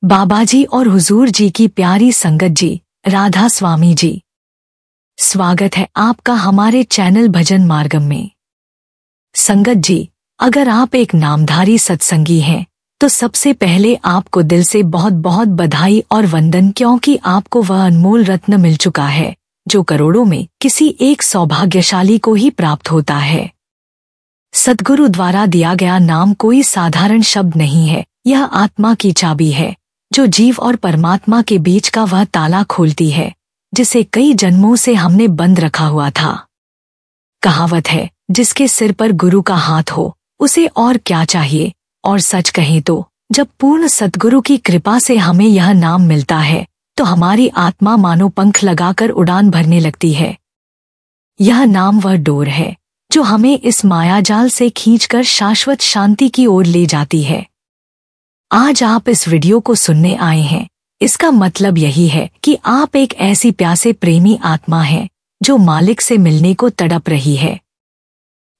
बाबा जी और हुजूर जी की प्यारी संगत जी, राधा स्वामी जी, स्वागत है आपका हमारे चैनल भजन मार्गम में। संगत जी, अगर आप एक नामधारी सत्संगी हैं तो सबसे पहले आपको दिल से बहुत बहुत बधाई और वंदन, क्योंकि आपको वह अनमोल रत्न मिल चुका है जो करोड़ों में किसी एक सौभाग्यशाली को ही प्राप्त होता है। सद्गुरु द्वारा दिया गया नाम कोई साधारण शब्द नहीं है, यह आत्मा की चाबी है जो जीव और परमात्मा के बीच का वह ताला खोलती है जिसे कई जन्मों से हमने बंद रखा हुआ था। कहावत है, जिसके सिर पर गुरु का हाथ हो उसे और क्या चाहिए। और सच कहें तो जब पूर्ण सद्गुरु की कृपा से हमें यह नाम मिलता है तो हमारी आत्मा मानो पंख लगाकर उड़ान भरने लगती है। यह नाम वह डोर है जो हमें इस मायाजाल से खींचकर शाश्वत शांति की ओर ले जाती है। आज आप इस वीडियो को सुनने आए हैं, इसका मतलब यही है कि आप एक ऐसी प्यासे प्रेमी आत्मा हैं जो मालिक से मिलने को तड़प रही है।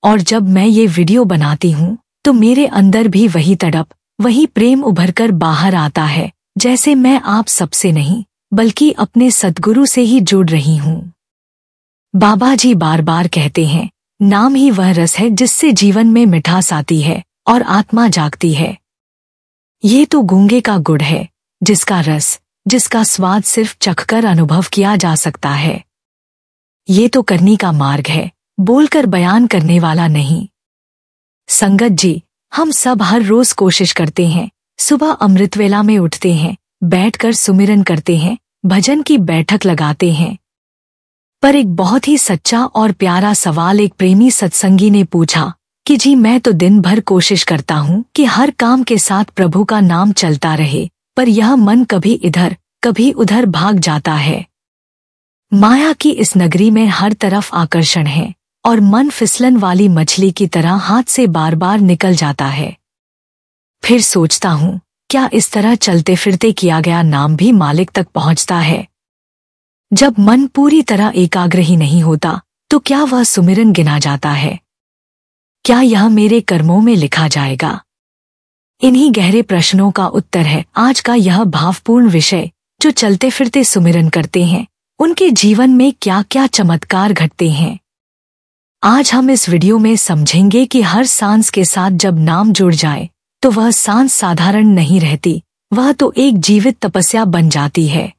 और जब मैं ये वीडियो बनाती हूँ तो मेरे अंदर भी वही तड़प, वही प्रेम उभरकर बाहर आता है, जैसे मैं आप सबसे नहीं बल्कि अपने सद्गुरु से ही जुड़ रही हूँ। बाबा जी बार बार कहते हैं, नाम ही वह रस है जिससे जीवन में मिठास आती है और आत्मा जागती है। ये तो गूंगे का गुड़ है जिसका रस, जिसका स्वाद सिर्फ चखकर अनुभव किया जा सकता है। ये तो करनी का मार्ग है, बोलकर बयान करने वाला नहीं। संगत जी, हम सब हर रोज कोशिश करते हैं, सुबह अमृतवेला में उठते हैं, बैठकर सुमिरन करते हैं, भजन की बैठक लगाते हैं। पर एक बहुत ही सच्चा और प्यारा सवाल एक प्रेमी सत्संगी ने पूछा कि जी, मैं तो दिन भर कोशिश करता हूँ कि हर काम के साथ प्रभु का नाम चलता रहे, पर यह मन कभी इधर कभी उधर भाग जाता है। माया की इस नगरी में हर तरफ आकर्षण है और मन फिसलन वाली मछली की तरह हाथ से बार बार निकल जाता है। फिर सोचता हूँ, क्या इस तरह चलते फिरते किया गया नाम भी मालिक तक पहुँचता है? जब मन पूरी तरह एकाग्र ही नहीं होता तो क्या वह सुमिरन गिना जाता है? क्या यह मेरे कर्मों में लिखा जाएगा? इन्हीं गहरे प्रश्नों का उत्तर है आज का यह भावपूर्ण विषय। जो चलते फिरते सुमिरन करते हैं उनके जीवन में क्या क्या चमत्कार घटते हैं। आज हम इस वीडियो में समझेंगे कि हर सांस के साथ जब नाम जुड़ जाए तो वह सांस साधारण नहीं रहती, वह तो एक जीवित तपस्या बन जाती है।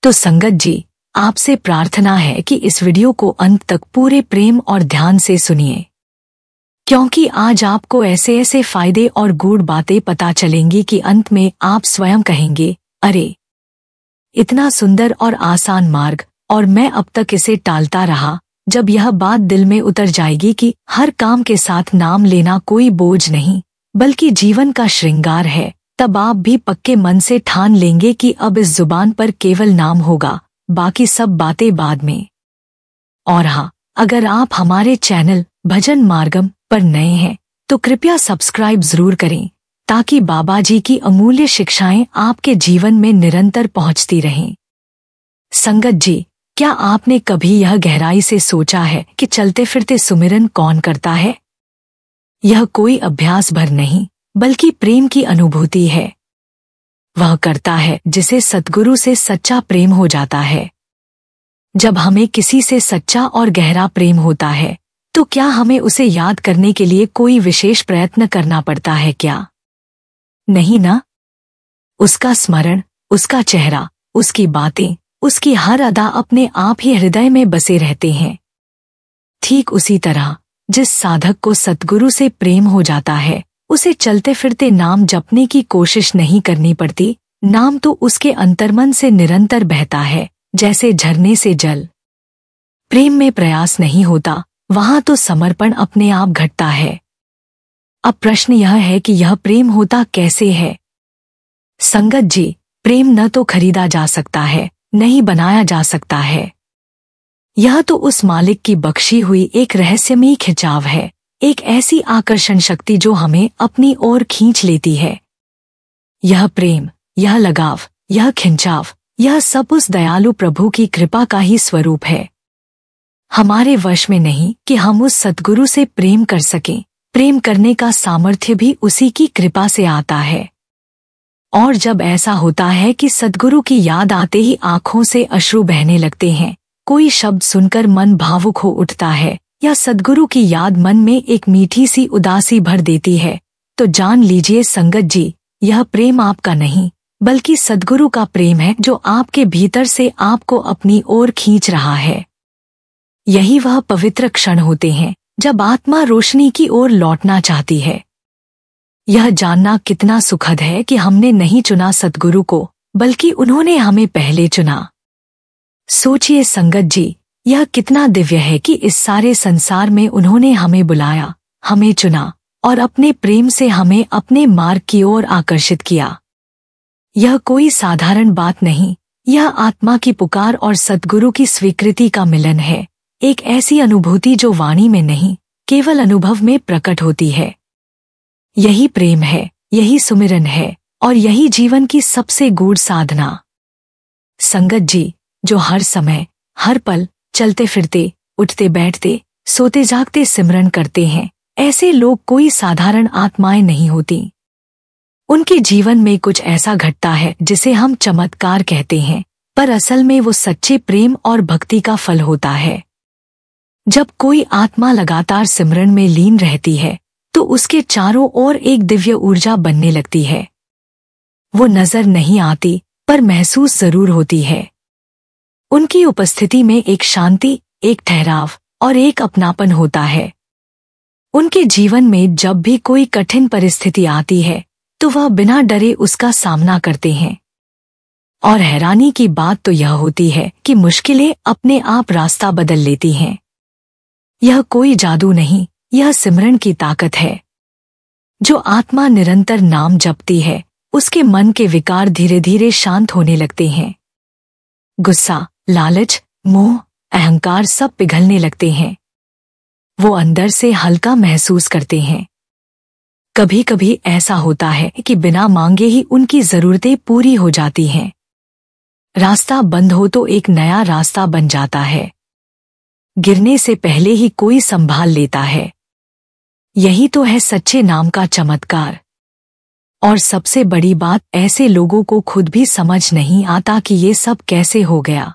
तो संगत जी, आपसे प्रार्थना है कि इस वीडियो को अंत तक पूरे प्रेम और ध्यान से सुनिए, क्योंकि आज आपको ऐसे ऐसे फायदे और गूढ़ बातें पता चलेंगी कि अंत में आप स्वयं कहेंगे, अरे इतना सुंदर और आसान मार्ग, और मैं अब तक इसे टालता रहा। जब यह बात दिल में उतर जाएगी कि हर काम के साथ नाम लेना कोई बोझ नहीं बल्कि जीवन का श्रृंगार है, तब आप भी पक्के मन से ठान लेंगे कि अब इस जुबान पर केवल नाम होगा, बाकी सब बातें बाद में। और हाँ, अगर आप हमारे चैनल भजन मार्गम पर नए हैं तो कृपया सब्सक्राइब जरूर करें ताकि बाबा जी की अमूल्य शिक्षाएं आपके जीवन में निरंतर पहुंचती रहें। संगत जी, क्या आपने कभी यह गहराई से सोचा है कि चलते फिरते सुमिरन कौन करता है? यह कोई अभ्यास भर नहीं बल्कि प्रेम की अनुभूति है। वह करता है जिसे सद्गुरु से सच्चा प्रेम हो जाता है। जब हमें किसी से सच्चा और गहरा प्रेम होता है तो क्या हमें उसे याद करने के लिए कोई विशेष प्रयत्न करना पड़ता है क्या? नहीं ना। उसका स्मरण, उसका चेहरा, उसकी बातें, उसकी हर अदा अपने आप ही हृदय में बसे रहते हैं। ठीक उसी तरह जिस साधक को सद्गुरु से प्रेम हो जाता है उसे चलते फिरते नाम जपने की कोशिश नहीं करनी पड़ती। नाम तो उसके अंतर्मन से निरंतर बहता है जैसे झरने से जल। प्रेम में प्रयास नहीं होता, वहां तो समर्पण अपने आप घटता है। अब प्रश्न यह है कि यह प्रेम होता कैसे है? संगत जी, प्रेम न तो खरीदा जा सकता है, नहीं बनाया जा सकता है। यह तो उस मालिक की बख्शी हुई एक रहस्यमयी खिंचाव है, एक ऐसी आकर्षण शक्ति जो हमें अपनी ओर खींच लेती है। यह प्रेम, यह लगाव, यह खिंचाव, यह सब उस दयालु प्रभु की कृपा का ही स्वरूप है। हमारे वश में नहीं कि हम उस सद्गुरु से प्रेम कर सकें। प्रेम करने का सामर्थ्य भी उसी की कृपा से आता है। और जब ऐसा होता है कि सद्गुरु की याद आते ही आंखों से अश्रु बहने लगते हैं, कोई शब्द सुनकर मन भावुक हो उठता है या सद्गुरु की याद मन में एक मीठी सी उदासी भर देती है, तो जान लीजिए संगत जी, यह प्रेम आपका नहीं बल्कि सद्गुरु का प्रेम है जो आपके भीतर से आपको अपनी ओर खींच रहा है। यही वह पवित्र क्षण होते हैं जब आत्मा रोशनी की ओर लौटना चाहती है। यह जानना कितना सुखद है कि हमने नहीं चुना सद्गुरु को, बल्कि उन्होंने हमें पहले चुना। सोचिए संगत जी, यह कितना दिव्य है कि इस सारे संसार में उन्होंने हमें बुलाया, हमें चुना और अपने प्रेम से हमें अपने मार्ग की ओर आकर्षित किया। यह कोई साधारण बात नहीं, यह आत्मा की पुकार और सद्गुरु की स्वीकृति का मिलन है। एक ऐसी अनुभूति जो वाणी में नहीं, केवल अनुभव में प्रकट होती है। यही प्रेम है, यही सुमिरन है और यही जीवन की सबसे गूढ़ साधना। संगत जी, जो हर समय, हर पल, चलते फिरते, उठते बैठते, सोते जागते सिमरन करते हैं, ऐसे लोग कोई साधारण आत्माएं नहीं होती। उनके जीवन में कुछ ऐसा घटता है जिसे हम चमत्कार कहते हैं, पर असल में वो सच्चे प्रेम और भक्ति का फल होता है। जब कोई आत्मा लगातार सिमरन में लीन रहती है तो उसके चारों ओर एक दिव्य ऊर्जा बनने लगती है। वो नजर नहीं आती पर महसूस जरूर होती है। उनकी उपस्थिति में एक शांति, एक ठहराव और एक अपनापन होता है। उनके जीवन में जब भी कोई कठिन परिस्थिति आती है तो वह बिना डरे उसका सामना करते हैं। और हैरानी की बात तो यह होती है कि मुश्किलें अपने आप रास्ता बदल लेती हैं। यह कोई जादू नहीं, यह सिमरन की ताकत है। जो आत्मा निरंतर नाम जपती है, उसके मन के विकार धीरे धीरे शांत होने लगते हैं। गुस्सा, लालच, मोह, अहंकार सब पिघलने लगते हैं। वो अंदर से हल्का महसूस करते हैं। कभी कभी ऐसा होता है कि बिना मांगे ही उनकी जरूरतें पूरी हो जाती हैं। रास्ता बंद हो तो एक नया रास्ता बन जाता है। गिरने से पहले ही कोई संभाल लेता है। यही तो है सच्चे नाम का चमत्कार। और सबसे बड़ी बात, ऐसे लोगों को खुद भी समझ नहीं आता कि ये सब कैसे हो गया।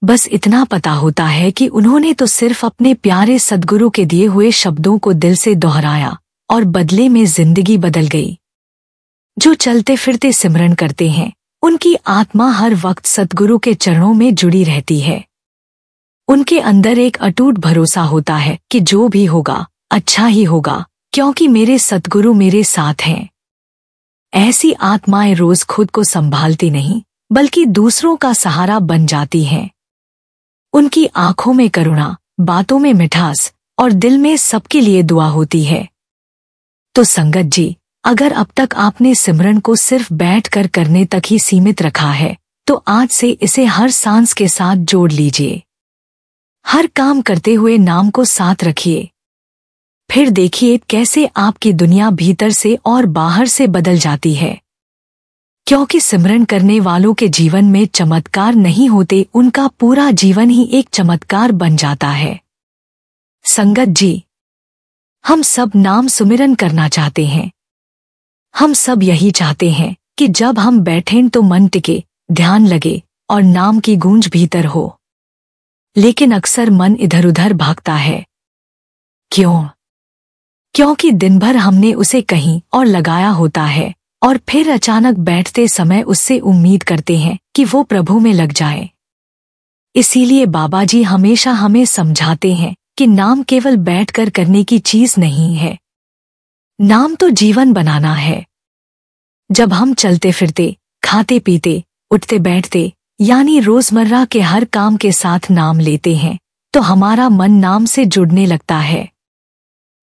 बस इतना पता होता है कि उन्होंने तो सिर्फ अपने प्यारे सद्गुरु के दिए हुए शब्दों को दिल से दोहराया और बदले में जिंदगी बदल गई। जो चलते फिरते सिमरन करते हैं, उनकी आत्मा हर वक्त सद्गुरु के चरणों में जुड़ी रहती है। उनके अंदर एक अटूट भरोसा होता है कि जो भी होगा अच्छा ही होगा, क्योंकि मेरे सद्गुरु मेरे साथ हैं। ऐसी आत्माएं रोज खुद को संभालती नहीं बल्कि दूसरों का सहारा बन जाती हैं। उनकी आंखों में करुणा, बातों में मिठास और दिल में सबके लिए दुआ होती है। तो संगत जी, अगर अब तक आपने सिमरन को सिर्फ बैठकर करने तक ही सीमित रखा है, तो आज से इसे हर सांस के साथ जोड़ लीजिए। हर काम करते हुए नाम को साथ रखिए। फिर देखिए कैसे आपकी दुनिया भीतर से और बाहर से बदल जाती है। क्योंकि सिमरन करने वालों के जीवन में चमत्कार नहीं होते, उनका पूरा जीवन ही एक चमत्कार बन जाता है। संगत जी, हम सब नाम सुमिरन करना चाहते हैं। हम सब यही चाहते हैं कि जब हम बैठें तो मन टिके, ध्यान लगे और नाम की गूंज भीतर हो। लेकिन अक्सर मन इधर उधर भागता है। क्यों? क्योंकि दिन भर हमने उसे कहीं और लगाया होता है और फिर अचानक बैठते समय उससे उम्मीद करते हैं कि वो प्रभु में लग जाए। इसीलिए बाबा जी हमेशा हमें समझाते हैं कि नाम केवल बैठकर करने की चीज नहीं है। नाम तो जीवन बनाना है। जब हम चलते फिरते, खाते पीते, उठते बैठते यानी रोजमर्रा के हर काम के साथ नाम लेते हैं, तो हमारा मन नाम से जुड़ने लगता है।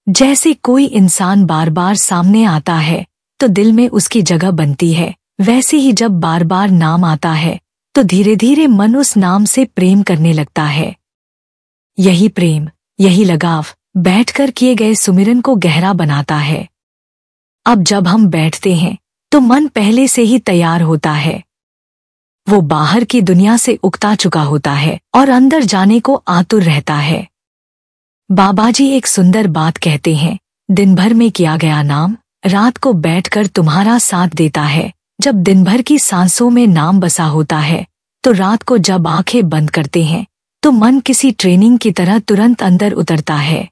जैसे कोई इंसान बार बार सामने आता है तो दिल में उसकी जगह बनती है, वैसे ही जब बार बार नाम आता है तो धीरे धीरे मन उस नाम से प्रेम करने लगता है। यही प्रेम, यही लगाव बैठकर किए गए सुमिरन को गहरा बनाता है। अब जब हम बैठते हैं तो मन पहले से ही तैयार होता है। वो बाहर की दुनिया से उकता चुका होता है और अंदर जाने को आतुर रहता है। बाबा जी एक सुंदर बात कहते हैं, दिन भर में किया गया नाम रात को बैठकर तुम्हारा साथ देता है, जब दिन भर की सांसों में नाम बसा होता है, तो रात को जब आंखें बंद करते हैं तो मन किसी ट्रेनिंग की तरह तुरंत अंदर उतरता है।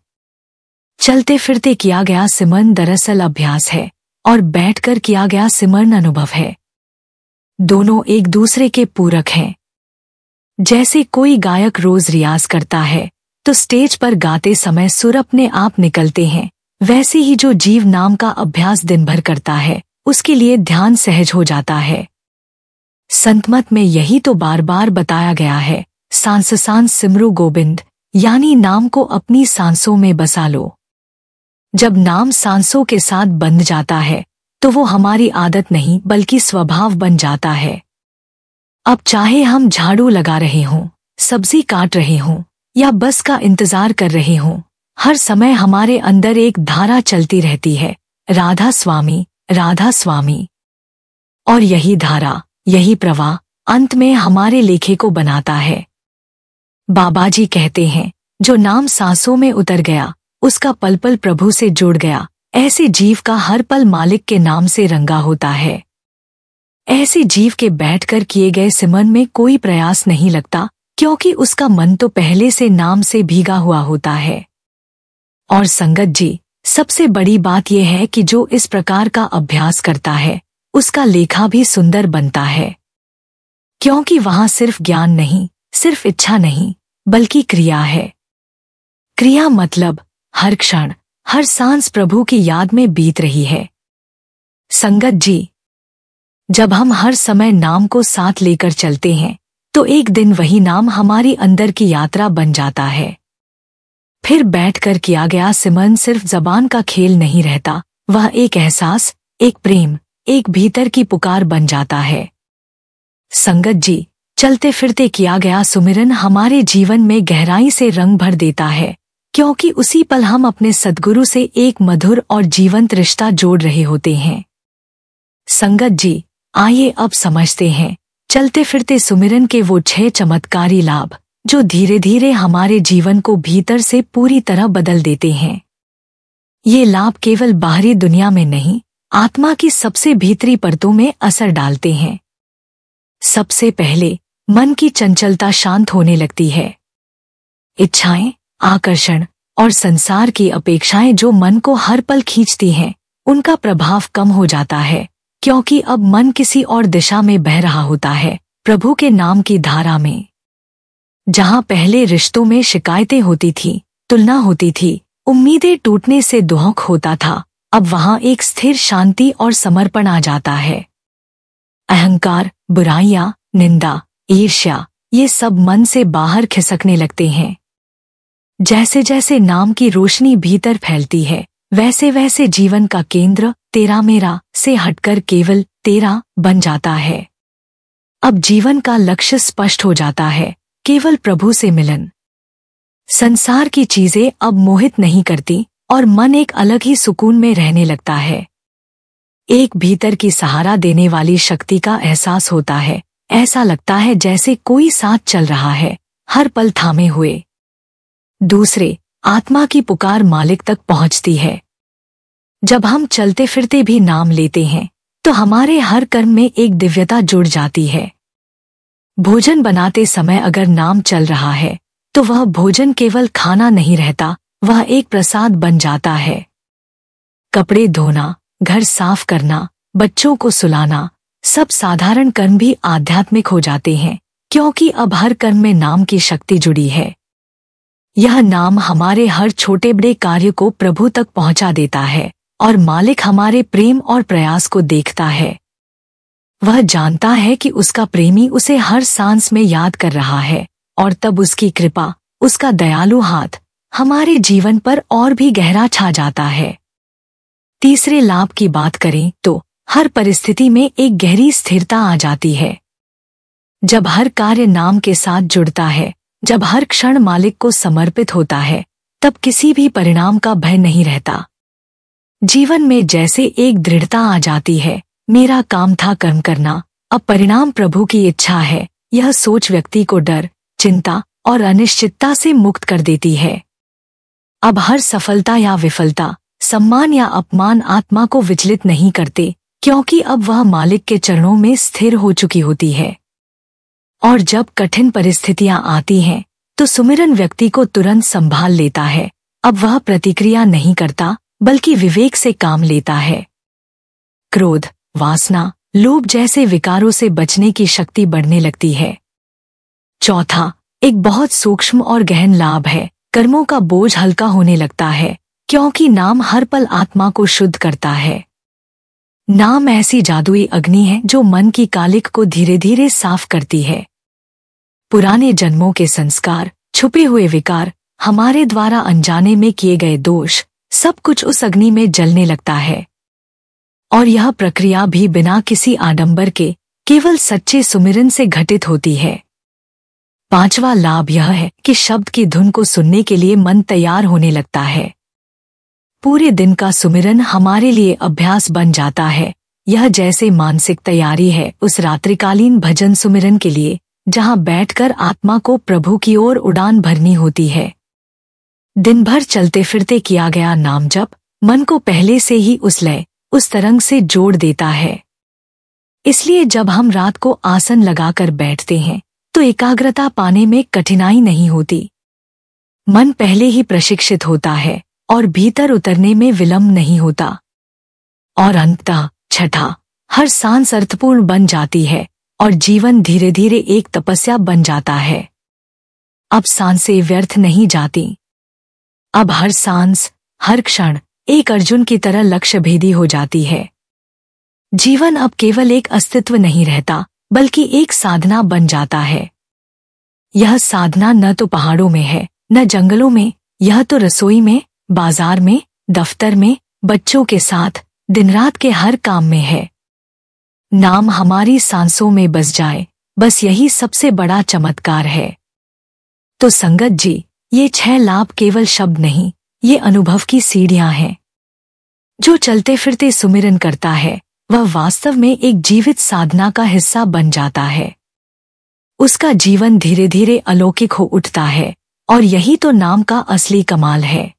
चलते फिरते किया गया सिमरन दरअसल अभ्यास है और बैठकर किया गया सिमरन अनुभव है। दोनों एक दूसरे के पूरक हैं। जैसे कोई गायक रोज रियाज करता है तो स्टेज पर गाते समय सुर अपने आप निकलते हैं, वैसे ही जो जीव नाम का अभ्यास दिन भर करता है उसके लिए ध्यान सहज हो जाता है। संतमत में यही तो बार बार बताया गया है, सांस सांस सिमरू गोविंद, यानी नाम को अपनी सांसों में बसा लो। जब नाम सांसों के साथ बंध जाता है तो वो हमारी आदत नहीं बल्कि स्वभाव बन जाता है। अब चाहे हम झाड़ू लगा रहे हों, सब्जी काट रहे हों या बस का इंतजार कर रहे हों, हर समय हमारे अंदर एक धारा चलती रहती है, राधा स्वामी राधा स्वामी। और यही धारा, यही प्रवाह अंत में हमारे लेखे को बनाता है। बाबाजी कहते हैं, जो नाम सांसों में उतर गया उसका पल पल प्रभु से जुड़ गया। ऐसे जीव का हर पल मालिक के नाम से रंगा होता है। ऐसे जीव के बैठकर किए गए सिमरन में कोई प्रयास नहीं लगता, क्योंकि उसका मन तो पहले से नाम से भीगा हुआ होता है। और संगत जी, सबसे बड़ी बात यह है कि जो इस प्रकार का अभ्यास करता है उसका लेखा भी सुंदर बनता है, क्योंकि वहां सिर्फ ज्ञान नहीं, सिर्फ इच्छा नहीं, बल्कि क्रिया है। क्रिया मतलब हर क्षण, हर सांस प्रभु की याद में बीत रही है। संगत जी, जब हम हर समय नाम को साथ लेकर चलते हैं तो एक दिन वही नाम हमारी अंदर की यात्रा बन जाता है। फिर बैठकर किया गया सिमरन सिर्फ जबान का खेल नहीं रहता, वह एक एहसास, एक प्रेम, एक भीतर की पुकार बन जाता है। संगत जी, चलते फिरते किया गया सुमिरन हमारे जीवन में गहराई से रंग भर देता है, क्योंकि उसी पल हम अपने सद्गुरु से एक मधुर और जीवंत रिश्ता जोड़ रहे होते हैं। संगत जी, आइए अब समझते हैं चलते फिरते सुमिरन के वो 6 चमत्कारी लाभ जो धीरे धीरे हमारे जीवन को भीतर से पूरी तरह बदल देते हैं। ये लाभ केवल बाहरी दुनिया में नहीं, आत्मा की सबसे भीतरी परतों में असर डालते हैं। सबसे पहले मन की चंचलता शांत होने लगती है। इच्छाएं, आकर्षण और संसार की अपेक्षाएं जो मन को हर पल खींचती हैं, उनका प्रभाव कम हो जाता है, क्योंकि अब मन किसी और दिशा में बह रहा होता है, प्रभु के नाम की धारा में। जहां पहले रिश्तों में शिकायतें होती थी, तुलना होती थी, उम्मीदें टूटने से दुख होता था, अब वहां एक स्थिर शांति और समर्पण आ जाता है। अहंकार, बुराइयां, निंदा, ईर्ष्या, ये सब मन से बाहर खिसकने लगते हैं। जैसे जैसे नाम की रोशनी भीतर फैलती है, वैसे वैसे जीवन का केंद्र तेरा मेरा से हटकर केवल तेरा बन जाता है। अब जीवन का लक्ष्य स्पष्ट हो जाता है, केवल प्रभु से मिलन। संसार की चीजें अब मोहित नहीं करती और मन एक अलग ही सुकून में रहने लगता है। एक भीतर की सहारा देने वाली शक्ति का एहसास होता है, ऐसा लगता है जैसे कोई साथ चल रहा है, हर पल थामे हुए। दूसरे, आत्मा की पुकार मालिक तक पहुंचती है। जब हम चलते फिरते भी नाम लेते हैं तो हमारे हर कर्म में एक दिव्यता जुड़ जाती है। भोजन बनाते समय अगर नाम चल रहा है तो वह भोजन केवल खाना नहीं रहता, वह एक प्रसाद बन जाता है। कपड़े धोना, घर साफ करना, बच्चों को सुलाना, सब साधारण कर्म भी आध्यात्मिक हो जाते हैं, क्योंकि अब हर कर्म में नाम की शक्ति जुड़ी है। यह नाम हमारे हर छोटे बड़े कार्य को प्रभु तक पहुंचा देता है और मालिक हमारे प्रेम और प्रयास को देखता है। वह जानता है कि उसका प्रेमी उसे हर सांस में याद कर रहा है और तब उसकी कृपा, उसका दयालु हाथ हमारे जीवन पर और भी गहरा छा जाता है। तीसरे लाभ की बात करें तो हर परिस्थिति में एक गहरी स्थिरता आ जाती है। जब हर कार्य नाम के साथ जुड़ता है, जब हर क्षण मालिक को समर्पित होता है, तब किसी भी परिणाम का भय नहीं रहता। जीवन में जैसे एक दृढ़ता आ जाती है, मेरा काम था कर्म करना, अब परिणाम प्रभु की इच्छा है। यह सोच व्यक्ति को डर, चिंता और अनिश्चितता से मुक्त कर देती है। अब हर सफलता या विफलता, सम्मान या अपमान आत्मा को विचलित नहीं करते, क्योंकि अब वह मालिक के चरणों में स्थिर हो चुकी होती है। और जब कठिन परिस्थितियां आती हैं तो सुमिरन व्यक्ति को तुरंत संभाल लेता है। अब वह प्रतिक्रिया नहीं करता बल्कि विवेक से काम लेता है। क्रोध, वासना, लोभ जैसे विकारों से बचने की शक्ति बढ़ने लगती है। चौथा, एक बहुत सूक्ष्म और गहन लाभ है, कर्मों का बोझ हल्का होने लगता है, क्योंकि नाम हर पल आत्मा को शुद्ध करता है। नाम ऐसी जादुई अग्नि है जो मन की कालिक को धीरे धीरे साफ करती है। पुराने जन्मों के संस्कार, छुपे हुए विकार, हमारे द्वारा अनजाने में किए गए दोष, सब कुछ उस अग्नि में जलने लगता है। और यह प्रक्रिया भी बिना किसी आडंबर के केवल सच्चे सुमिरन से घटित होती है। पांचवा लाभ यह है कि शब्द की धुन को सुनने के लिए मन तैयार होने लगता है। पूरे दिन का सुमिरन हमारे लिए अभ्यास बन जाता है। यह जैसे मानसिक तैयारी है उस रात्रिकालीन भजन सुमिरन के लिए, जहां बैठकर आत्मा को प्रभु की ओर उड़ान भरनी होती है। दिन भर चलते फिरते किया गया नाम जप मन को पहले से ही उस लय, उस तरंग से जोड़ देता है। इसलिए जब हम रात को आसन लगाकर बैठते हैं तो एकाग्रता पाने में कठिनाई नहीं होती। मन पहले ही प्रशिक्षित होता है और भीतर उतरने में विलंब नहीं होता। और अंततः छठा, हर सांस अर्थपूर्ण बन जाती है और जीवन धीरे धीरे एक तपस्या बन जाता है। अब सांसें व्यर्थ नहीं जाती। अब हर सांस, हर क्षण एक अर्जुन की तरह लक्ष्य भेदी हो जाती है। जीवन अब केवल एक अस्तित्व नहीं रहता बल्कि एक साधना बन जाता है। यह साधना न तो पहाड़ों में है, न जंगलों में, यह तो रसोई में, बाजार में, दफ्तर में, बच्चों के साथ, दिन रात के हर काम में है। नाम हमारी सांसों में बस जाए, बस यही सबसे बड़ा चमत्कार है। तो संगत जी, ये 6 लाभ केवल शब्द नहीं, ये अनुभव की सीढ़ियां हैं। जो चलते फिरते सुमिरन करता है वह वास्तव में एक जीवित साधना का हिस्सा बन जाता है। उसका जीवन धीरे धीरे अलौकिक हो उठता है और यही तो नाम का असली कमाल है।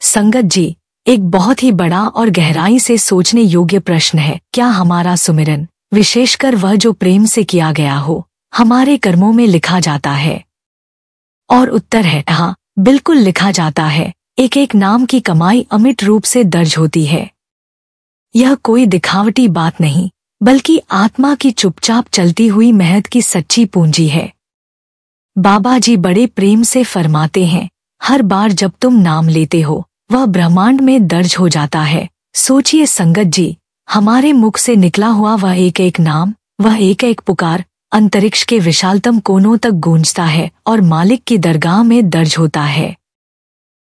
संगत जी, एक बहुत ही बड़ा और गहराई से सोचने योग्य प्रश्न है, क्या हमारा सुमिरन, विशेषकर वह जो प्रेम से किया गया हो, हमारे कर्मों में लिखा जाता है? और उत्तर है हाँ, बिल्कुल लिखा जाता है। एक एक नाम की कमाई अमिट रूप से दर्ज होती है। यह कोई दिखावटी बात नहीं बल्कि आत्मा की चुपचाप चलती हुई मेहनत की सच्ची पूंजी है। बाबा जी बड़े प्रेम से फरमाते हैं, हर बार जब तुम नाम लेते हो वह ब्रह्मांड में दर्ज हो जाता है। सोचिए संगत जी, हमारे मुख से निकला हुआ वह एक एक नाम, वह एक एक पुकार अंतरिक्ष के विशालतम कोनों तक गूंजता है और मालिक की दरगाह में दर्ज होता है।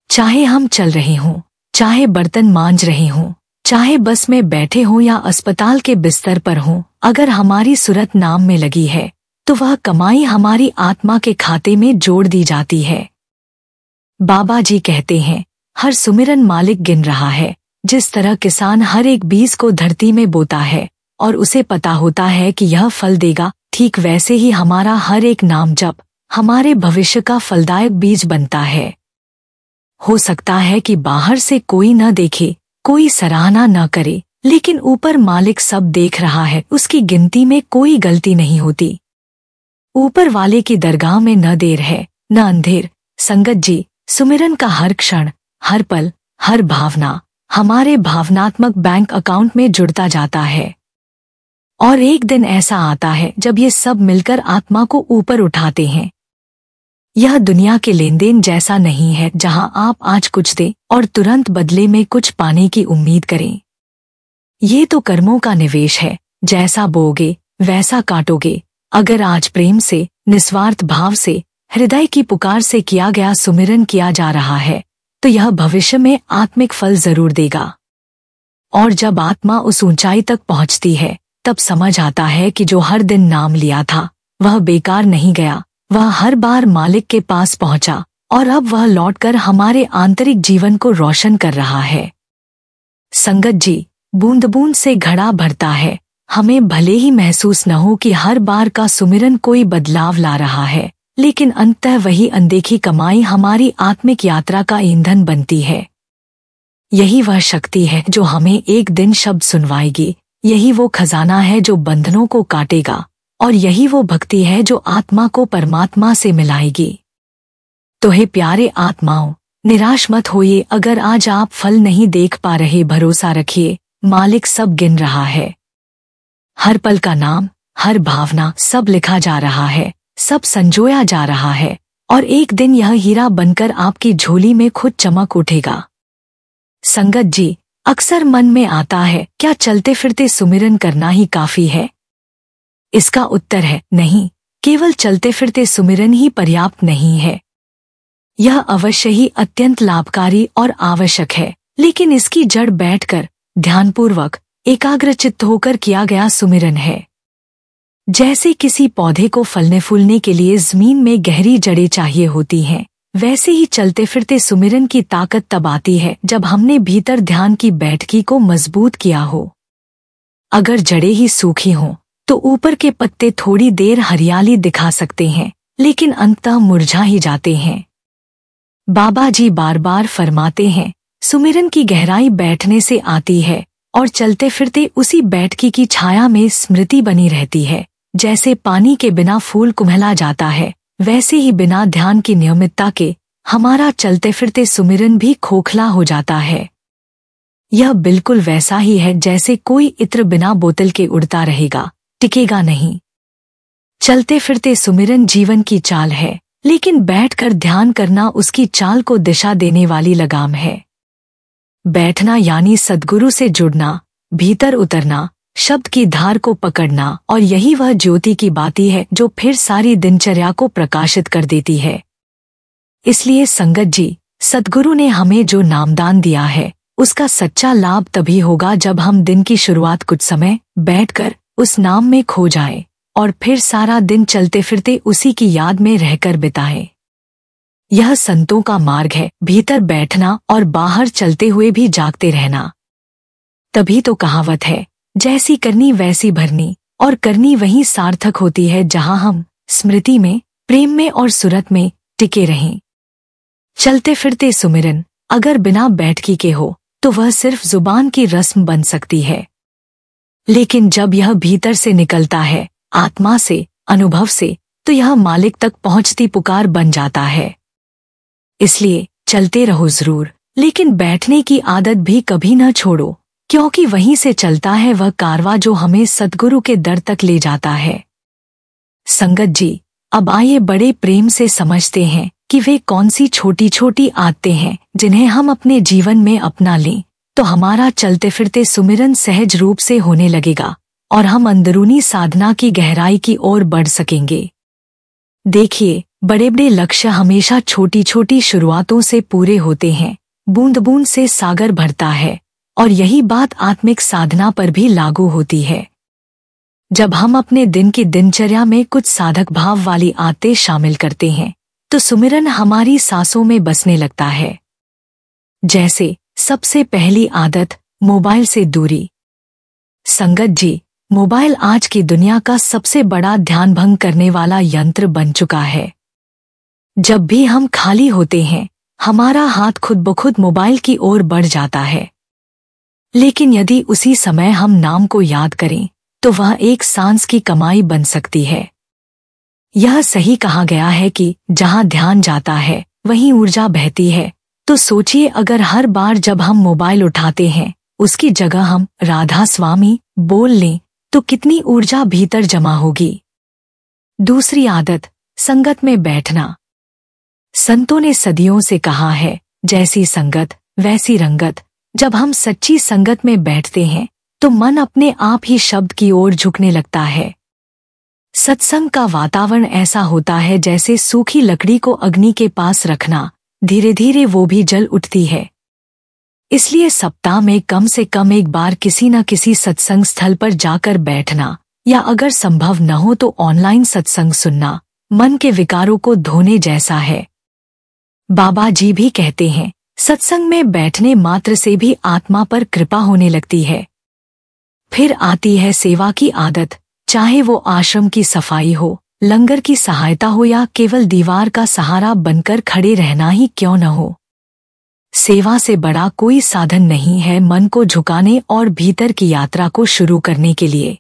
चाहे हम चल रहे हों, चाहे बर्तन मांज रहे हों, चाहे बस में बैठे हों या अस्पताल के बिस्तर पर हों, अगर हमारी सुरत नाम में लगी है तो वह कमाई हमारी आत्मा के खाते में जोड़ दी जाती है। बाबा जी कहते हैं, हर सुमिरन मालिक गिन रहा है। जिस तरह किसान हर एक बीज को धरती में बोता है और उसे पता होता है कि यह फल देगा, ठीक वैसे ही हमारा हर एक नाम जप हमारे भविष्य का फलदायक बीज बनता है। हो सकता है कि बाहर से कोई न देखे, कोई सराहना न करे, लेकिन ऊपर मालिक सब देख रहा है। उसकी गिनती में कोई गलती नहीं होती। ऊपर वाले की दरगाह में न देर है न अंधेर। संगत जी, सुमिरन का हर क्षण, हर पल, हर भावना हमारे भावनात्मक बैंक अकाउंट में जुड़ता जाता है। और एक दिन ऐसा आता है जब ये सब मिलकर आत्मा को ऊपर उठाते हैं। यह दुनिया के लेनदेन जैसा नहीं है जहां आप आज कुछ दें और तुरंत बदले में कुछ पाने की उम्मीद करें। ये तो कर्मों का निवेश है, जैसा बोओगे वैसा काटोगे। अगर आज प्रेम से, निस्वार्थ भाव से, हृदय की पुकार से किया गया सुमिरन किया जा रहा है तो यह भविष्य में आत्मिक फल जरूर देगा। और जब आत्मा उस ऊंचाई तक पहुंचती है तब समझ आता है कि जो हर दिन नाम लिया था वह बेकार नहीं गया। वह हर बार मालिक के पास पहुंचा और अब वह लौटकर हमारे आंतरिक जीवन को रोशन कर रहा है। संगत जी, बूंद बूंद से घड़ा भरता है। हमें भले ही महसूस न हो कि हर बार का सुमिरन कोई बदलाव ला रहा है, लेकिन अंततः वही अनदेखी कमाई हमारी आत्मिक यात्रा का ईंधन बनती है। यही वह शक्ति है जो हमें एक दिन शब्द सुनवाएगी, यही वो खजाना है जो बंधनों को काटेगा, और यही वो भक्ति है जो आत्मा को परमात्मा से मिलाएगी। तो हे प्यारे आत्माओं, निराश मत होइए अगर आज आप फल नहीं देख पा रहे। भरोसा रखिए, मालिक सब गिन रहा है। हर पल का नाम, हर भावना, सब लिखा जा रहा है, सब संजोया जा रहा है, और एक दिन यह हीरा बनकर आपकी झोली में खुद चमक उठेगा। संगत जी, अक्सर मन में आता है, क्या चलते फिरते सुमिरन करना ही काफी है? इसका उत्तर है नहीं, केवल चलते फिरते सुमिरन ही पर्याप्त नहीं है। यह अवश्य ही अत्यंत लाभकारी और आवश्यक है, लेकिन इसकी जड़ बैठकर ध्यानपूर्वक एकाग्रचित्त होकर किया गया सुमिरन है। जैसे किसी पौधे को फलने फूलने के लिए जमीन में गहरी जड़ें चाहिए होती हैं, वैसे ही चलते फिरते सुमिरन की ताकत तब आती है जब हमने भीतर ध्यान की बैठकी को मजबूत किया हो। अगर जड़ें ही सूखी हों तो ऊपर के पत्ते थोड़ी देर हरियाली दिखा सकते हैं, लेकिन अंततः मुरझा ही जाते हैं। बाबा जी बार बार फरमाते हैं, सुमिरन की गहराई बैठने से आती है, और चलते फिरते उसी बैठकी की छाया में स्मृति बनी रहती है। जैसे पानी के बिना फूल कुम्हला जाता है, वैसे ही बिना ध्यान की नियमितता के हमारा चलते फिरते सुमिरन भी खोखला हो जाता है। यह बिल्कुल वैसा ही है जैसे कोई इत्र बिना बोतल के उड़ता रहेगा, टिकेगा नहीं। चलते फिरते सुमिरन जीवन की चाल है, लेकिन बैठकर ध्यान करना उसकी चाल को दिशा देने वाली लगाम है। बैठना यानी सद्गुरु से जुड़ना, भीतर उतरना, शब्द की धार को पकड़ना, और यही वह ज्योति की बाती है जो फिर सारी दिनचर्या को प्रकाशित कर देती है। इसलिए संगत जी, सद्गुरु ने हमें जो नामदान दिया है, उसका सच्चा लाभ तभी होगा जब हम दिन की शुरुआत कुछ समय बैठकर उस नाम में खो जाएं, और फिर सारा दिन चलते फिरते उसी की याद में रहकर बिताएं। यह संतों का मार्ग है, भीतर बैठना और बाहर चलते हुए भी जागते रहना। तभी तो कहावत है, जैसी करनी वैसी भरनी, और करनी वही सार्थक होती है जहां हम स्मृति में, प्रेम में और सुरत में टिके रहें। चलते फिरते सुमिरन अगर बिना बैठकी के हो तो वह सिर्फ जुबान की रस्म बन सकती है, लेकिन जब यह भीतर से निकलता है, आत्मा से, अनुभव से, तो यह मालिक तक पहुंचती पुकार बन जाता है। इसलिए चलते रहो जरूर, लेकिन बैठने की आदत भी कभी न छोड़ो, क्योंकि वहीं से चलता है वह कारवां जो हमें सद्गुरु के दर तक ले जाता है। संगत जी, अब आइए बड़े प्रेम से समझते हैं कि वे कौन सी छोटी छोटी आदतें हैं जिन्हें हम अपने जीवन में अपना लें तो हमारा चलते फिरते सुमिरन सहज रूप से होने लगेगा और हम अंदरूनी साधना की गहराई की ओर बढ़ सकेंगे। देखिए, बड़े बड़े लक्ष्य हमेशा छोटी छोटी शुरुआतों से पूरे होते हैं। बूंद बूंद से सागर भरता है, और यही बात आत्मिक साधना पर भी लागू होती है। जब हम अपने दिन की दिनचर्या में कुछ साधक भाव वाली आदतें शामिल करते हैं तो सुमिरन हमारी सांसों में बसने लगता है। जैसे सबसे पहली आदत, मोबाइल से दूरी। संगत जी, मोबाइल आज की दुनिया का सबसे बड़ा ध्यान भंग करने वाला यंत्र बन चुका है। जब भी हम खाली होते हैं, हमारा हाथ खुद ब खुद मोबाइल की ओर बढ़ जाता है। लेकिन यदि उसी समय हम नाम को याद करें तो वह एक सांस की कमाई बन सकती है। यह सही कहा गया है कि जहां ध्यान जाता है वहीं ऊर्जा बहती है। तो सोचिए, अगर हर बार जब हम मोबाइल उठाते हैं उसकी जगह हम राधा स्वामी बोल लें तो कितनी ऊर्जा भीतर जमा होगी। दूसरी आदत, संगत में बैठना। संतों ने सदियों से कहा है, जैसी संगत वैसी रंगत। जब हम सच्ची संगत में बैठते हैं तो मन अपने आप ही शब्द की ओर झुकने लगता है। सत्संग का वातावरण ऐसा होता है जैसे सूखी लकड़ी को अग्नि के पास रखना, धीरे धीरे वो भी जल उठती है। इसलिए सप्ताह में कम से कम एक बार किसी न किसी सत्संग स्थल पर जाकर बैठना, या अगर संभव न हो तो ऑनलाइन सत्संग सुनना, मन के विकारों को धोने जैसा है। बाबा जी भी कहते हैं, सत्संग में बैठने मात्र से भी आत्मा पर कृपा होने लगती है। फिर आती है सेवा की आदत, चाहे वो आश्रम की सफाई हो, लंगर की सहायता हो, या केवल दीवार का सहारा बनकर खड़े रहना ही क्यों न हो। सेवा से बड़ा कोई साधन नहीं है मन को झुकाने और भीतर की यात्रा को शुरू करने के लिए।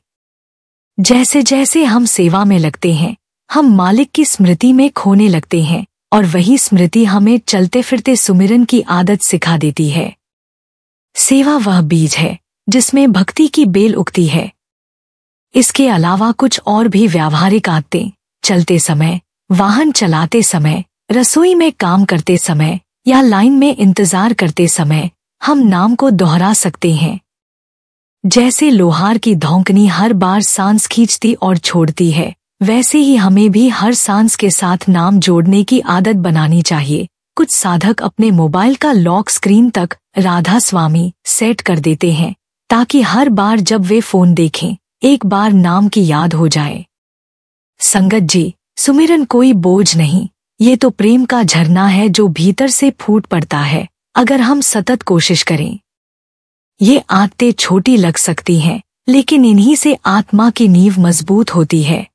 जैसे जैसे हम सेवा में लगते हैं, हम मालिक की स्मृति में खोने लगते हैं और वही स्मृति हमें चलते फिरते सुमिरन की आदत सिखा देती है। सेवा वह बीज है जिसमें भक्ति की बेल उगती है। इसके अलावा कुछ और भी व्यावहारिक आदतें चलते समय, वाहन चलाते समय, रसोई में काम करते समय या लाइन में इंतजार करते समय हम नाम को दोहरा सकते हैं। जैसे लोहार की धौंकनी हर बार सांस खींचती और छोड़ती है, वैसे ही हमें भी हर सांस के साथ नाम जोड़ने की आदत बनानी चाहिए। कुछ साधक अपने मोबाइल का लॉक स्क्रीन तक राधा स्वामी सेट कर देते हैं ताकि हर बार जब वे फोन देखें एक बार नाम की याद हो जाए। संगत जी, सुमिरन कोई बोझ नहीं, ये तो प्रेम का झरना है जो भीतर से फूट पड़ता है अगर हम सतत कोशिश करें। ये आदतें छोटी लग सकती हैं, लेकिन इन्हीं से आत्मा की नींव मजबूत होती है।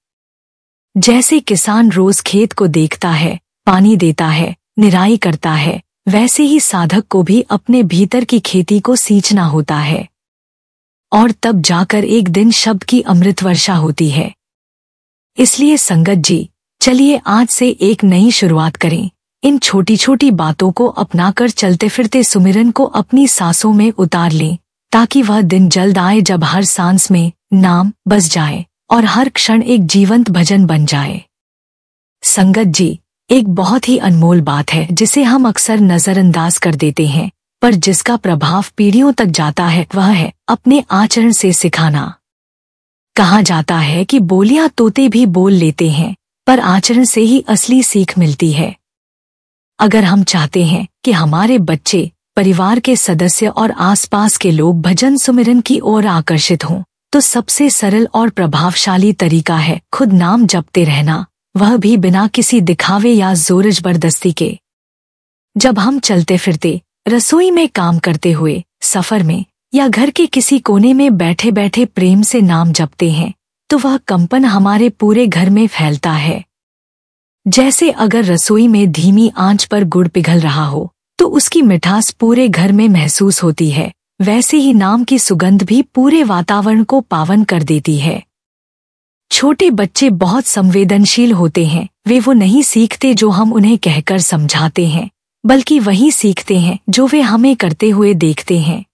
जैसे किसान रोज खेत को देखता है, पानी देता है, निराई करता है, वैसे ही साधक को भी अपने भीतर की खेती को सींचना होता है और तब जाकर एक दिन शब्द की अमृत वर्षा होती है। इसलिए संगत जी, चलिए आज से एक नई शुरुआत करें। इन छोटी छोटी बातों को अपनाकर चलते फिरते सुमिरन को अपनी सांसों में उतार लें ताकि वह दिन जल्द आए जब हर सांस में नाम बस जाए और हर क्षण एक जीवंत भजन बन जाए। संगत जी, एक बहुत ही अनमोल बात है जिसे हम अक्सर नजरअंदाज कर देते हैं, पर जिसका प्रभाव पीढ़ियों तक जाता है, वह है अपने आचरण से सिखाना। कहा जाता है कि बोलियां तोते भी बोल लेते हैं, पर आचरण से ही असली सीख मिलती है। अगर हम चाहते हैं कि हमारे बच्चे, परिवार के सदस्य और आसपास के लोग भजन सुमिरन की ओर आकर्षित हों, तो सबसे सरल और प्रभावशाली तरीका है खुद नाम जपते रहना, वह भी बिना किसी दिखावे या जोर जबरदस्ती के। जब हम चलते फिरते, रसोई में काम करते हुए, सफर में या घर के किसी कोने में बैठे बैठे प्रेम से नाम जपते हैं, तो वह कंपन हमारे पूरे घर में फैलता है। जैसे अगर रसोई में धीमी आंच पर गुड़ पिघल रहा हो तो उसकी मिठास पूरे घर में महसूस होती है, वैसे ही नाम की सुगंध भी पूरे वातावरण को पावन कर देती है। छोटे बच्चे बहुत संवेदनशील होते हैं। वे वो नहीं सीखते जो हम उन्हें कहकर समझाते हैं, बल्कि वही सीखते हैं जो वे हमें करते हुए देखते हैं।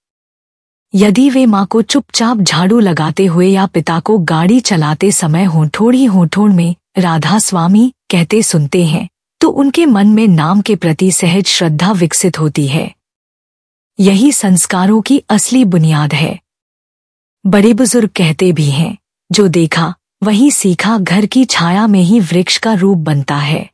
यदि वे माँ को चुपचाप झाड़ू लगाते हुए या पिता को गाड़ी चलाते समय होठोड़ में राधा स्वामी कहते सुनते हैं, तो उनके मन में नाम के प्रति सहज श्रद्धा विकसित होती है। यही संस्कारों की असली बुनियाद है। बड़े बुजुर्ग कहते भी हैं, जो देखा वही सीखा, घर की छाया में ही वृक्ष का रूप बनता है।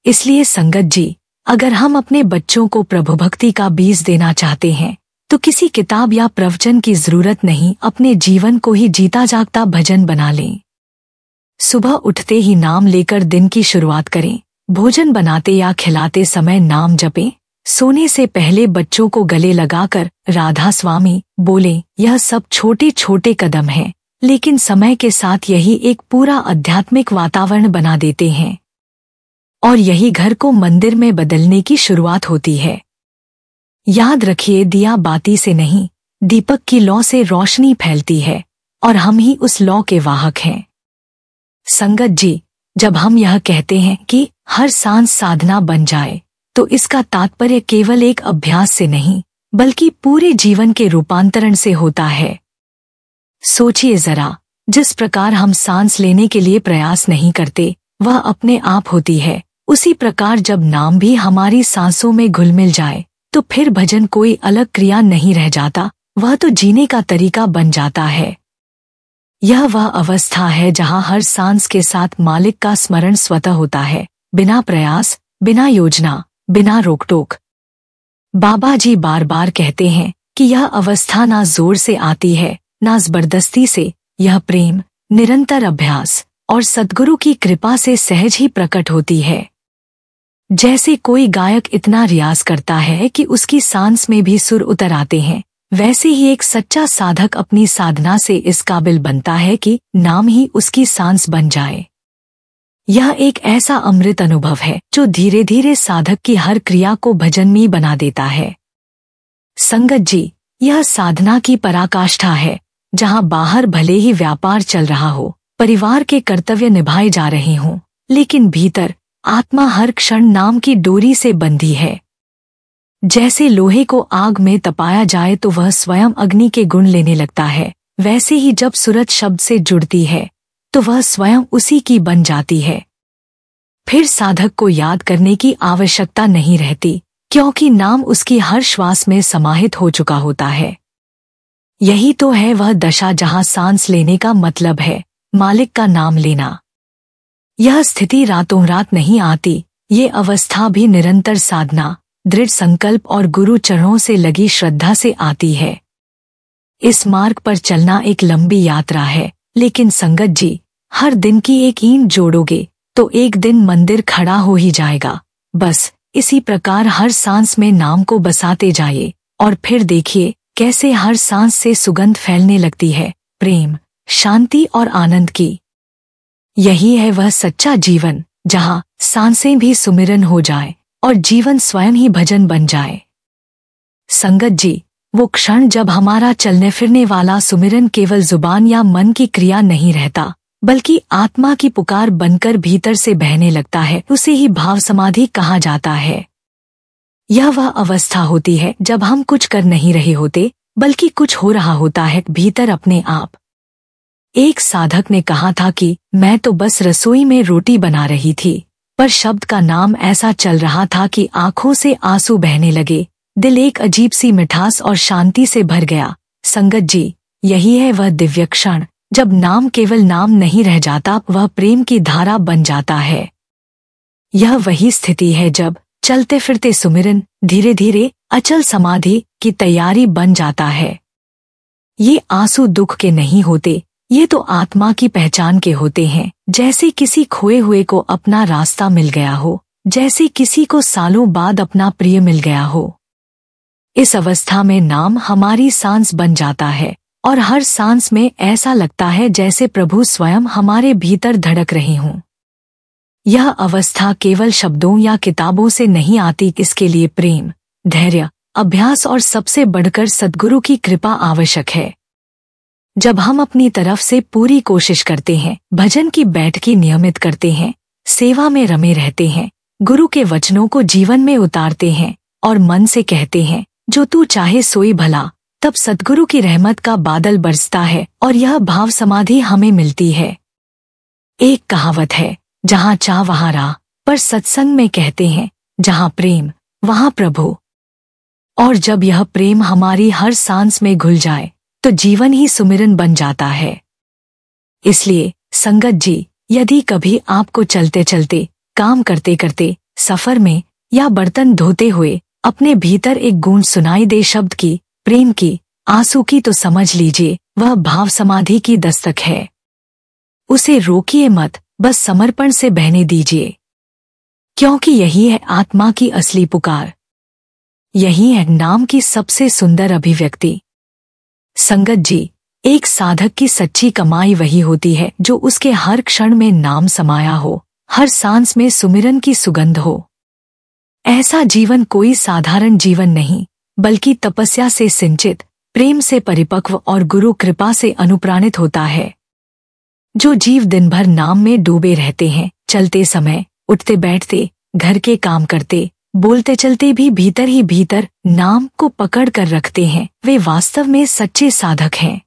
इसलिए संगत जी, अगर हम अपने बच्चों को प्रभु भक्ति का बीज देना चाहते हैं, तो किसी किताब या प्रवचन की जरूरत नहीं, अपने जीवन को ही जीता जागता भजन बना लें। सुबह उठते ही नाम लेकर दिन की शुरुआत करें, भोजन बनाते या खिलाते समय नाम जपें, सोने से पहले बच्चों को गले लगाकर राधा स्वामी बोलें। यह सब छोटे छोटे कदम हैं, लेकिन समय के साथ यही एक पूरा आध्यात्मिक वातावरण बना देते हैं और यही घर को मंदिर में बदलने की शुरुआत होती है। याद रखिए, दिया बाती से नहीं, दीपक की लौ से रोशनी फैलती है और हम ही उस लौ के वाहक हैं। संगत जी, जब हम यह कहते हैं कि हर सांस साधना बन जाए, तो इसका तात्पर्य केवल एक अभ्यास से नहीं, बल्कि पूरे जीवन के रूपांतरण से होता है। सोचिए जरा, जिस प्रकार हम सांस लेने के लिए प्रयास नहीं करते, वह अपने आप होती है, उसी प्रकार जब नाम भी हमारी सांसों में घुल मिल जाए, तो फिर भजन कोई अलग क्रिया नहीं रह जाता, वह तो जीने का तरीका बन जाता है। यह वह अवस्था है जहाँ हर सांस के साथ मालिक का स्मरण स्वतः होता है, बिना प्रयास, बिना योजना, बिना रोकटोक। बाबा जी बार बार कहते हैं कि यह अवस्था ना जोर से आती है, ना जबरदस्ती से, यह प्रेम, निरंतर अभ्यास और सद्गुरु की कृपा से सहज ही प्रकट होती है। जैसे कोई गायक इतना रियाज करता है कि उसकी सांस में भी सुर उतर आते हैं, वैसे ही एक सच्चा साधक अपनी साधना से इस काबिल बनता है कि नाम ही उसकी सांस बन जाए। यह एक ऐसा अमृत अनुभव है जो धीरे धीरे साधक की हर क्रिया को भजनमयी बना देता है। संगत जी, यह साधना की पराकाष्ठा है, जहाँ बाहर भले ही व्यापार चल रहा हो, परिवार के कर्तव्य निभाए जा रहे हों, लेकिन भीतर आत्मा हर क्षण नाम की डोरी से बंधी है। जैसे लोहे को आग में तपाया जाए तो वह स्वयं अग्नि के गुण लेने लगता है, वैसे ही जब सूरज शब्द से जुड़ती है तो वह स्वयं उसी की बन जाती है। फिर साधक को याद करने की आवश्यकता नहीं रहती, क्योंकि नाम उसकी हर श्वास में समाहित हो चुका होता है। यही तो है वह दशा जहाँ सांस लेने का मतलब है मालिक का नाम लेना। यह स्थिति रातों रात नहीं आती, ये अवस्था भी निरंतर साधना, दृढ़ संकल्प और गुरु चरणों से लगी श्रद्धा से आती है। इस मार्ग पर चलना एक लंबी यात्रा है, लेकिन संगत जी, हर दिन की एक ईंट जोड़ोगे तो एक दिन मंदिर खड़ा हो ही जाएगा। बस इसी प्रकार हर सांस में नाम को बसाते जाइए और फिर देखिए कैसे हर सांस से सुगंध फैलने लगती है, प्रेम, शांति और आनंद की। यही है वह सच्चा जीवन, जहाँ सांसें भी सुमिरन हो जाए और जीवन स्वयं ही भजन बन जाए। संगत जी, वो क्षण जब हमारा चलने फिरने वाला सुमिरन केवल जुबान या मन की क्रिया नहीं रहता, बल्कि आत्मा की पुकार बनकर भीतर से बहने लगता है, उसे ही भाव समाधि कहा जाता है। यह वह अवस्था होती है जब हम कुछ कर नहीं रहे होते, बल्कि कुछ हो रहा होता है भीतर अपने आप। एक साधक ने कहा था कि मैं तो बस रसोई में रोटी बना रही थी, पर शब्द का नाम ऐसा चल रहा था कि आंखों से आंसू बहने लगे, दिल एक अजीब सी मिठास और शांति से भर गया। संगत जी, यही है वह दिव्य क्षण जब नाम केवल नाम नहीं रह जाता, वह प्रेम की धारा बन जाता है। यह वही स्थिति है जब चलते फिरते सुमिरन धीरे धीरे अचल समाधि की तैयारी बन जाता है। ये आंसू दुख के नहीं होते, ये तो आत्मा की पहचान के होते हैं। जैसे किसी खोए हुए को अपना रास्ता मिल गया हो, जैसे किसी को सालों बाद अपना प्रिय मिल गया हो। इस अवस्था में नाम हमारी सांस बन जाता है और हर सांस में ऐसा लगता है जैसे प्रभु स्वयं हमारे भीतर धड़क रहे हों। यह अवस्था केवल शब्दों या किताबों से नहीं आती, इसके लिए प्रेम, धैर्य, अभ्यास और सबसे बढ़कर सद्गुरु की कृपा आवश्यक है। जब हम अपनी तरफ से पूरी कोशिश करते हैं, भजन की बैठकी नियमित करते हैं, सेवा में रमे रहते हैं, गुरु के वचनों को जीवन में उतारते हैं और मन से कहते हैं जो तू चाहे सोई भला, तब सद्गुरु की रहमत का बादल बरसता है और यह भाव समाधि हमें मिलती है। एक कहावत है, जहाँ चाह वहाँ राह, पर सत्संग में कहते हैं जहाँ प्रेम वहाँ प्रभु। और जब यह प्रेम हमारी हर सांस में घुल जाए तो जीवन ही सुमिरन बन जाता है। इसलिए संगत जी, यदि कभी आपको चलते चलते, काम करते करते, सफर में या बर्तन धोते हुए अपने भीतर एक गूंज सुनाई दे शब्द की, प्रेम की, आंसू की, तो समझ लीजिए वह भाव समाधि की दस्तक है। उसे रोकिए मत, बस समर्पण से बहने दीजिए, क्योंकि यही है आत्मा की असली पुकार। यही है नाम की सबसे सुंदर अभिव्यक्ति। संगत जी, एक साधक की सच्ची कमाई वही होती है जो उसके हर क्षण में नाम समाया हो, हर सांस में सुमिरन की सुगंध हो। ऐसा जीवन कोई साधारण जीवन नहीं, बल्कि तपस्या से सिंचित, प्रेम से परिपक्व और गुरु कृपा से अनुप्राणित होता है। जो जीव दिन भर नाम में डूबे रहते हैं, चलते समय, उठते बैठते, घर के काम करते, बोलते चलते भी भीतर ही भीतर नाम को पकड़ कर रखते हैं, वे वास्तव में सच्चे साधक हैं।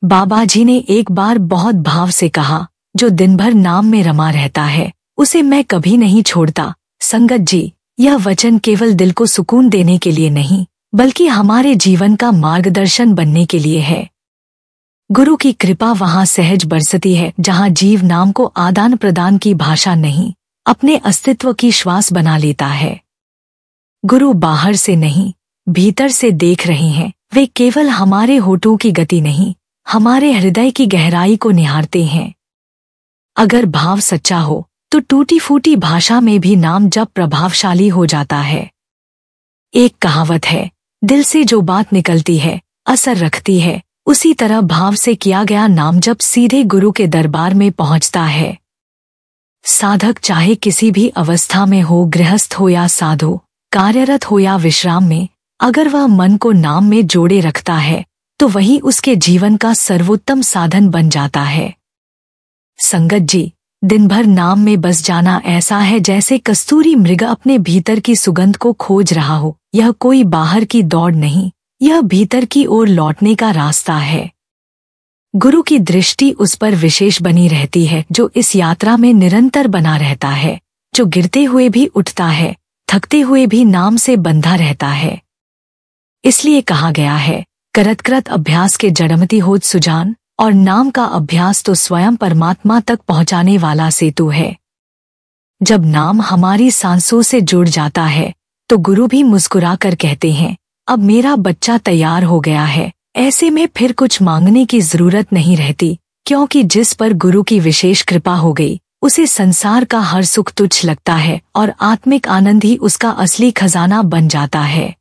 बाबा जी ने एक बार बहुत भाव से कहा, जो दिन भर नाम में रमा रहता है उसे मैं कभी नहीं छोड़ता। संगत जी, यह वचन केवल दिल को सुकून देने के लिए नहीं, बल्कि हमारे जीवन का मार्गदर्शन बनने के लिए है। गुरु की कृपा वहाँ सहज बरसती है जहाँ जीव नाम को आदान प्रदान की भाषा नहीं, अपने अस्तित्व की श्वास बना लेता है। गुरु बाहर से नहीं, भीतर से देख रहे हैं, वे केवल हमारे होठों की गति नहीं, हमारे हृदय की गहराई को निहारते हैं। अगर भाव सच्चा हो तो टूटी फूटी भाषा में भी नाम जप प्रभावशाली हो जाता है। एक कहावत है, दिल से जो बात निकलती है असर रखती है, उसी तरह भाव से किया गया नाम जप सीधे गुरु के दरबार में पहुंचता है। साधक चाहे किसी भी अवस्था में हो, गृहस्थ हो या साधु, कार्यरत हो या विश्राम में, अगर वह मन को नाम में जोड़े रखता है तो वही उसके जीवन का सर्वोत्तम साधन बन जाता है। संगत जी, दिन भर नाम में बस जाना ऐसा है जैसे कस्तूरी मृग अपने भीतर की सुगंध को खोज रहा हो। यह कोई बाहर की दौड़ नहीं, यह भीतर की ओर लौटने का रास्ता है। गुरु की दृष्टि उस पर विशेष बनी रहती है जो इस यात्रा में निरंतर बना रहता है, जो गिरते हुए भी उठता है, थकते हुए भी नाम से बंधा रहता है। इसलिए कहा गया है, करत करत अभ्यास के जड़मति होत सुजान, और नाम का अभ्यास तो स्वयं परमात्मा तक पहुंचाने वाला सेतु है। जब नाम हमारी सांसों से जुड़ जाता है तो गुरु भी मुस्कुरा कर कहते हैं, अब मेरा बच्चा तैयार हो गया है। ऐसे में फिर कुछ मांगने की जरूरत नहीं रहती, क्योंकि जिस पर गुरु की विशेष कृपा हो गई उसे संसार का हर सुख तुच्छ लगता है और आत्मिक आनंद ही उसका असली खजाना बन जाता है।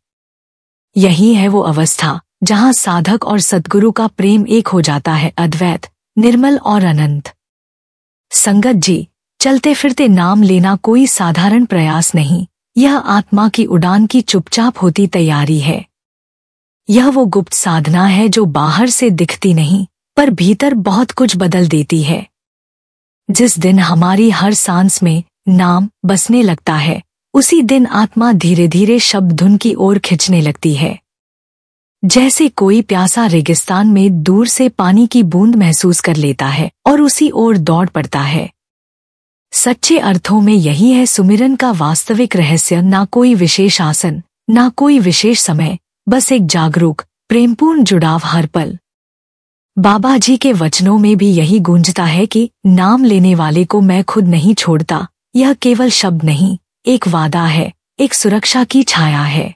यही है वो अवस्था जहाँ साधक और सद्गुरु का प्रेम एक हो जाता है, अद्वैत, निर्मल और अनंत। संगत जी, चलते फिरते नाम लेना कोई साधारण प्रयास नहीं, यह आत्मा की उड़ान की चुपचाप होती तैयारी है। यह वो गुप्त साधना है जो बाहर से दिखती नहीं पर भीतर बहुत कुछ बदल देती है। जिस दिन हमारी हर सांस में नाम बसने लगता है, उसी दिन आत्मा धीरे धीरे शब्द धुन की ओर खिंचने लगती है। जैसे कोई प्यासा रेगिस्तान में दूर से पानी की बूंद महसूस कर लेता है और उसी ओर दौड़ पड़ता है। सच्चे अर्थों में यही है सुमिरन का वास्तविक रहस्य। ना कोई विशेष आसन, ना कोई विशेष समय, बस एक जागरूक प्रेमपूर्ण जुड़ाव हर पल। बाबा जी के वचनों में भी यही गूंजता है कि नाम लेने वाले को मैं खुद नहीं छोड़ता। यह केवल शब्द नहीं, एक वादा है, एक सुरक्षा की छाया है।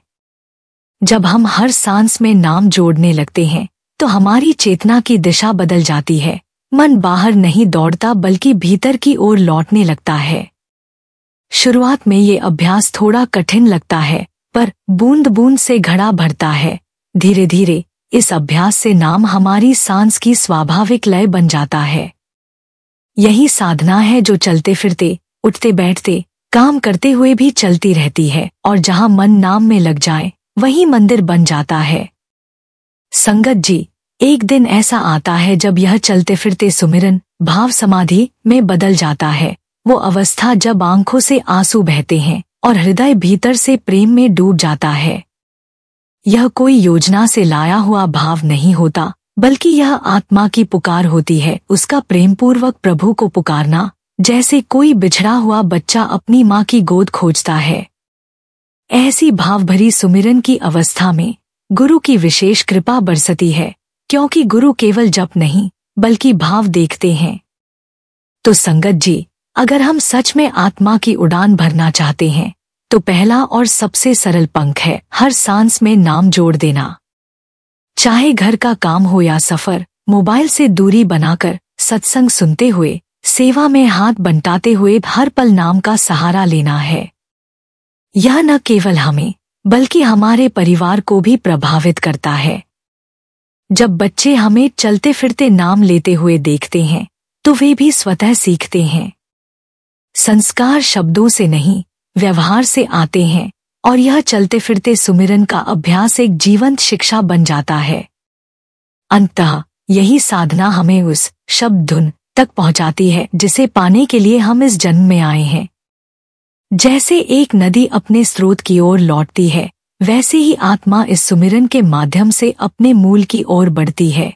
जब हम हर सांस में नाम जोड़ने लगते हैं तो हमारी चेतना की दिशा बदल जाती है। मन बाहर नहीं दौड़ता बल्कि भीतर की ओर लौटने लगता है। शुरुआत में ये अभ्यास थोड़ा कठिन लगता है, पर बूंद बूंद से घड़ा भरता है। धीरे धीरे इस अभ्यास से नाम हमारी सांस की स्वाभाविक लय बन जाता है। यही साधना है जो चलते फिरते, उठते बैठते, काम करते हुए भी चलती रहती है, और जहाँ मन नाम में लग जाए वही मंदिर बन जाता है। संगत जी, एक दिन ऐसा आता है जब यह चलते फिरते सुमिरन भाव समाधि में बदल जाता है। वो अवस्था जब आंखों से आंसू बहते हैं और हृदय भीतर से प्रेम में डूब जाता है। यह कोई योजना से लाया हुआ भाव नहीं होता, बल्कि यह आत्मा की पुकार होती है, उसका प्रेमपूर्वक प्रभु को पुकारना, जैसे कोई बिछड़ा हुआ बच्चा अपनी माँ की गोद खोजता है। ऐसी भावभरी सुमिरन की अवस्था में गुरु की विशेष कृपा बरसती है, क्योंकि गुरु केवल जप नहीं बल्कि भाव देखते हैं। तो संगत जी, अगर हम सच में आत्मा की उड़ान भरना चाहते हैं तो पहला और सबसे सरल पंख है हर सांस में नाम जोड़ देना। चाहे घर का काम हो या सफर, मोबाइल से दूरी बनाकर, सत्संग सुनते हुए, सेवा में हाथ बंटाते हुए हर पल नाम का सहारा लेना है। यह न केवल हमें बल्कि हमारे परिवार को भी प्रभावित करता है। जब बच्चे हमें चलते फिरते नाम लेते हुए देखते हैं तो वे भी स्वतः सीखते हैं। संस्कार शब्दों से नहीं, व्यवहार से आते हैं, और यह चलते फिरते सुमिरन का अभ्यास एक जीवंत शिक्षा बन जाता है। अंततः यही साधना हमें उस शब्द धुन तक पहुंचाती है जिसे पाने के लिए हम इस जन्म में आए हैं। जैसे एक नदी अपने स्रोत की ओर लौटती है, वैसे ही आत्मा इस सुमिरन के माध्यम से अपने मूल की ओर बढ़ती है।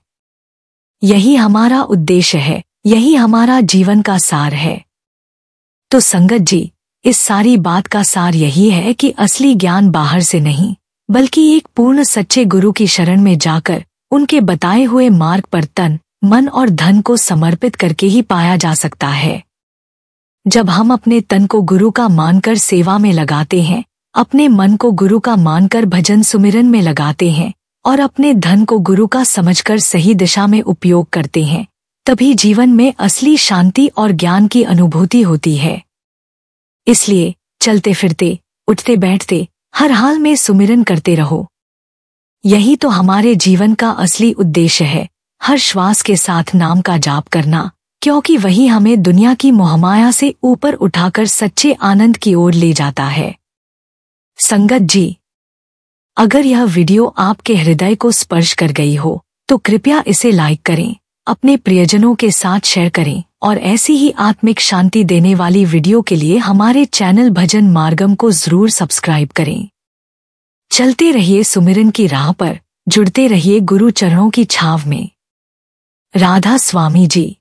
यही हमारा उद्देश्य है, यही हमारा जीवन का सार है। तो संगत जी, इस सारी बात का सार यही है कि असली ज्ञान बाहर से नहीं बल्कि एक पूर्ण सच्चे गुरु की शरण में जाकर उनके बताए हुए मार्ग पर तन, मन और धन को समर्पित करके ही पाया जा सकता है। जब हम अपने तन को गुरु का मानकर सेवा में लगाते हैं, अपने मन को गुरु का मानकर भजन सुमिरन में लगाते हैं और अपने धन को गुरु का समझकर सही दिशा में उपयोग करते हैं, तभी जीवन में असली शांति और ज्ञान की अनुभूति होती है। इसलिए चलते फिरते, उठते बैठते, हर हाल में सुमिरन करते रहो। यही तो हमारे जीवन का असली उद्देश्य है, हर श्वास के साथ नाम का जाप करना, क्योंकि वही हमें दुनिया की मोहमाया से ऊपर उठाकर सच्चे आनंद की ओर ले जाता है। संगत जी, अगर यह वीडियो आपके हृदय को स्पर्श कर गई हो तो कृपया इसे लाइक करें, अपने प्रियजनों के साथ शेयर करें और ऐसी ही आत्मिक शांति देने वाली वीडियो के लिए हमारे चैनल भजन मार्गम को जरूर सब्सक्राइब करें। चलते रहिए सुमिरन की राह पर, जुड़ते रहिए गुरु चरणों की छाव में। राधा स्वामी जी।